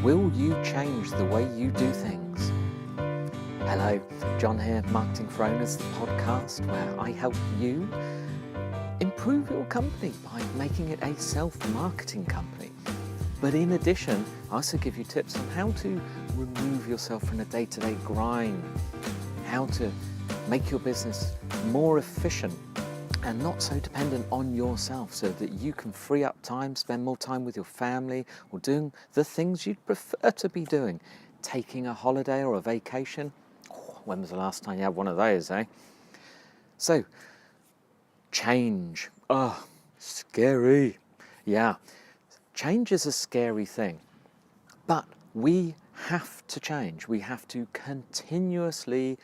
Will you change the way you do things? Hello, John here, Marketing for Owners, the podcast where I help you improve your company by making it a self-marketing company. But in addition, I also give you tips on how to remove yourself from the day-to-day grind, how to make your business more efficient and not so dependent on yourself, so that you can free up time, spend more time with your family, or doing the things you'd prefer to be doing. Taking a holiday or a vacation. When was the last time you had one of those, eh? So, change. Oh, scary. Yeah, change is a scary thing. But we have to change. We have to continuously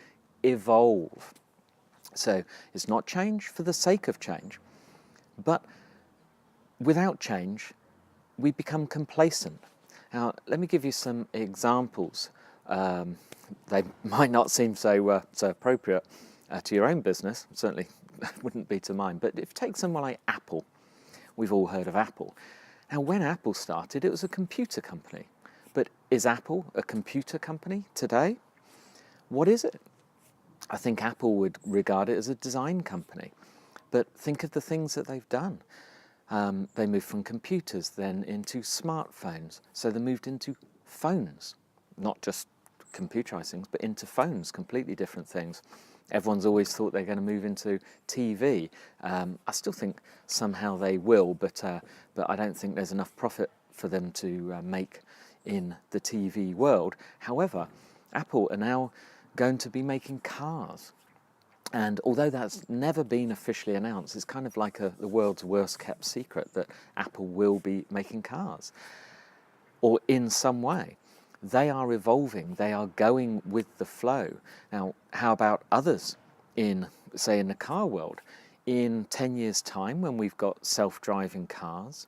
evolve. So it's not change for the sake of change, but without change, we become complacent. Now, let me give you some examples. They might not seem so appropriate to your own business, certainly wouldn't be to mine, but if you take someone like Apple, we've all heard of Apple. Now, when Apple started, it was a computer company. But is Apple a computer company today? What is it? I think Apple would regard it as a design company, but think of the things that they've done. They moved from computers then into smartphones, so they moved into phones, not just computerized things, but into phones, completely different things. Everyone's always thought they're going to move into TV. I still think somehow they will, but I don't think there's enough profit for them to make in the TV world. However, Apple are now going to be making cars, and although that's never been officially announced, it's kind of like the world's worst kept secret that Apple will be making cars, or in some way. They are evolving, they are going with the flow. Now, how about others in, say, in the car world? In 10 years' time, when we've got self-driving cars,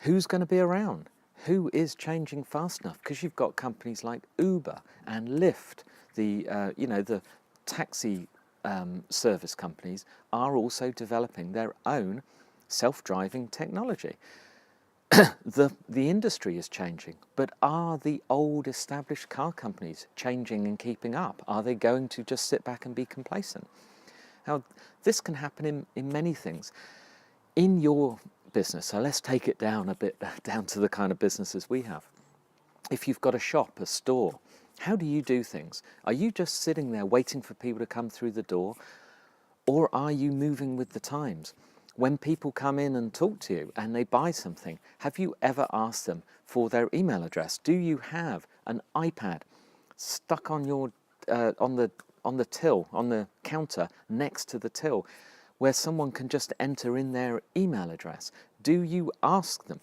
who's going to be around? Who is changing fast enough? Because you've got companies like Uber and Lyft. The taxi service companies are also developing their own self-driving technology. The industry is changing, but are the old established car companies changing and keeping up? Are they going to just sit back and be complacent? Now, this can happen in many things. In your business, so let's take it down a bit, down to the kind of businesses we have. If you've got a shop, a store, how do you do things? Are you just sitting there waiting for people to come through the door? Or are you moving with the times? When people come in and talk to you and they buy something, have you ever asked them for their email address? Do you have an iPad stuck on your on the till, on the counter next to the till, where someone can just enter in their email address? Do you ask them?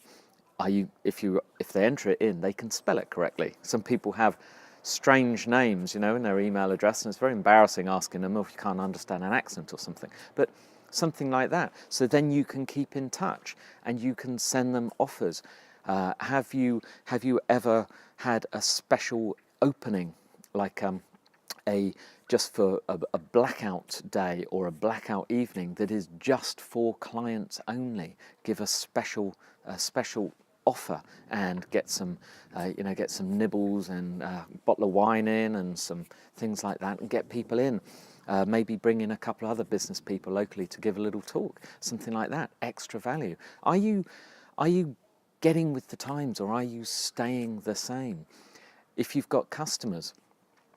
If they enter it in, they can spell it correctly. Some people have strange names, in their email address, and it's very embarrassing asking them if you can't understand an accent or something. But something like that. So then you can keep in touch and you can send them offers. Have you ever had a special opening, like just for a blackout day or a blackout evening that is just for clients only? Give a special offer and get some nibbles and a bottle of wine in and some things like that, and get people in. Maybe bring in a couple of other business people locally to give a little talk, something like that. Extra value. Are you getting with the times, or are you staying the same? If you've got customers,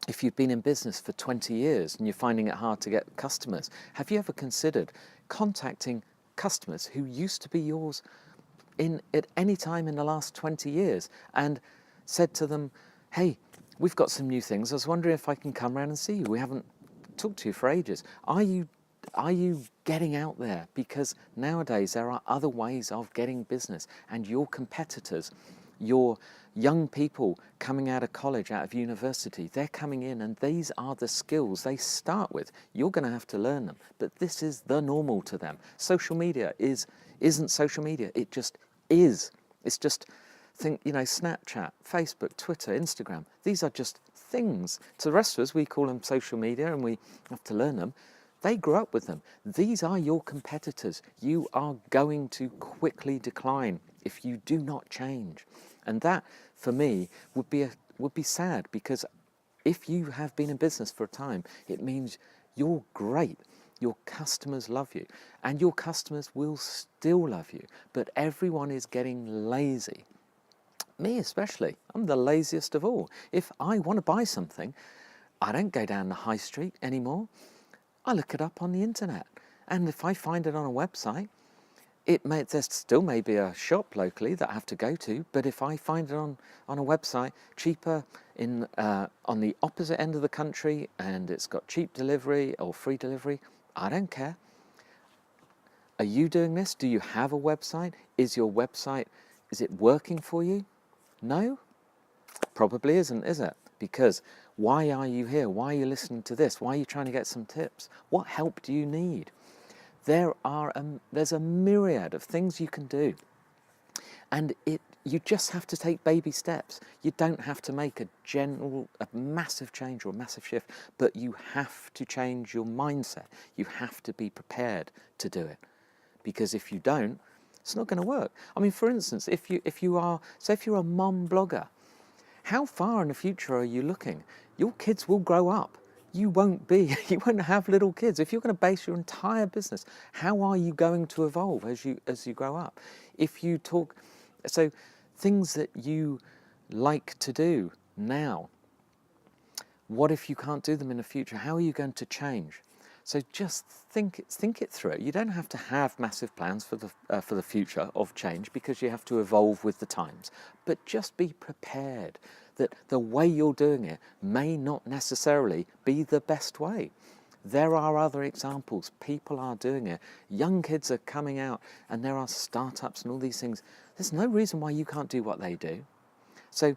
if you've been in business for 20 years and you're finding it hard to get customers, have you ever considered contacting customers who used to be yours at any time in the last 20 years and said to them, hey, we've got some new things. I was wondering if I can come around and see you. We haven't talked to you for ages. Are you getting out there? Because nowadays there are other ways of getting business, and your competitors, your young people coming out of college, out of university, they're coming in, and these are the skills they start with. You're going to have to learn them, but this is the normal to them. Social media isn't social media. It just is. It's just Snapchat, Facebook, Twitter, Instagram. These are just things. To the rest of us, we call them social media and we have to learn them. They grew up with them. These are your competitors. You are going to quickly decline if you do not change. And that, for me, would be sad, because if you have been in business for a time, it means you're great. Your customers love you, and your customers will still love you, but everyone is getting lazy. Me especially, I'm the laziest of all. If I want to buy something, I don't go down the high street anymore. I look it up on the internet. And if I find it on a website, there still may be a shop locally that I have to go to, but if I find it on a website cheaper on the opposite end of the country, and it's got cheap delivery or free delivery, I don't care. Are you doing this? Do you have a website? Is it working for you? No? Probably isn't, is it? Because why are you here? Why are you listening to this? Why are you trying to get some tips? What help do you need? There's a myriad of things you can do. And you just have to take baby steps. You don't have to make a massive change or a massive shift, but you have to change your mindset. You have to be prepared to do it. Because if you don't, it's not going to work. I mean, for instance, if you're a mom blogger, how far in the future are you looking? Your kids will grow up. You won't have little kids. If you're going to base your entire business, how are you going to evolve as you grow up? So things that you like to do now, what if you can't do them in the future? How are you going to change? So just think it through. You don't have to have massive plans for the future of change, because you have to evolve with the times. But just be prepared that the way you're doing it may not necessarily be the best way. There are other examples. People are doing it. Young kids are coming out, and there are startups and all these things. There's no reason why you can't do what they do. So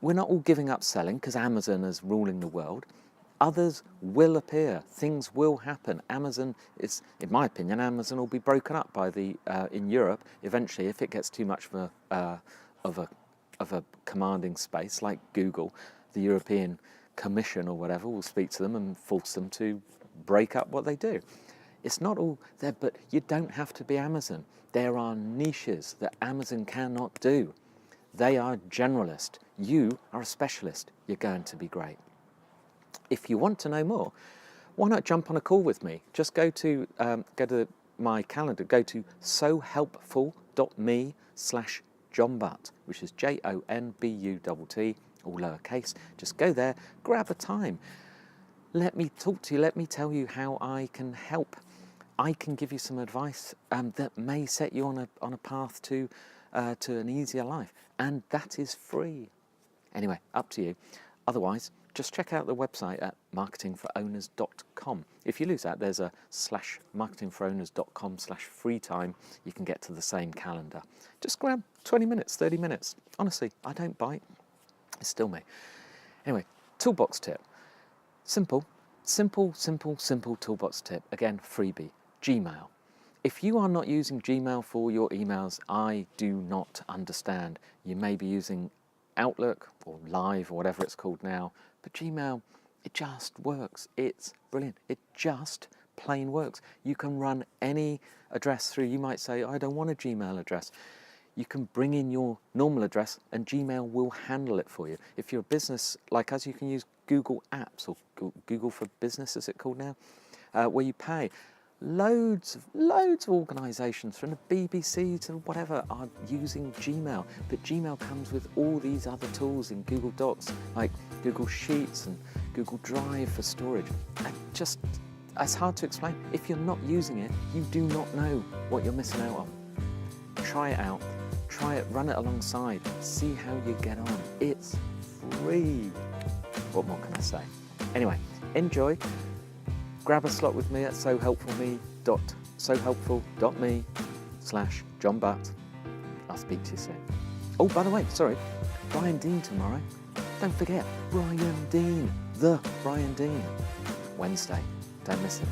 we're not all giving up selling because Amazon is ruling the world. Others will appear. Things will happen. Amazon is, in my opinion, Amazon will be broken up in Europe eventually if it gets too much of a commanding space, like Google. The European Commission or whatever will speak to them and force them to break up what they do. It's not all there, but you don't have to be Amazon. There are niches that Amazon cannot do. They are generalist. You are a specialist. You're going to be great. If you want to know more, why not jump on a call with me? Just go to my calendar, go to sohelpful.me/John Butt, which is JONBUTT, all lowercase. Just go there, grab a time. Let me talk to you, let me tell you how I can help. I can give you some advice that may set you on a path to an easier life, and that is free. Anyway, up to you. Otherwise, just check out the website at marketingforowners.com. If you lose that, there's a /marketingforowners.com/free time. You can get to the same calendar. Just grab 20 minutes, 30 minutes. Honestly, I don't bite. It's still me. Anyway, toolbox tip. Simple toolbox tip. Again, freebie. Gmail. If you are not using Gmail for your emails, I do not understand. You may be using Outlook or Live or whatever it's called now, but Gmail, it just works. It's brilliant. It just plain works. You can run any address through. You might say, I don't want a Gmail address. You can bring in your normal address and Gmail will handle it for you. If you're a business like us, you can use Google Apps, or Google for Business, is it called now, where you pay. Loads of organisations, from the BBC to whatever, are using Gmail. But Gmail comes with all these other tools in Google Docs, like Google Sheets and Google Drive for storage. And it's hard to explain. If you're not using it, you do not know what you're missing out on. Try it out. Try it, run it alongside. See how you get on. It's free. What more can I say? Anyway, enjoy. Grab a slot with me at sohelpful.me/John Butt. I'll speak to you soon. Oh, by the way, sorry, Brian Dean tomorrow. Don't forget, Brian Dean, the Brian Dean. Wednesday. Don't miss it.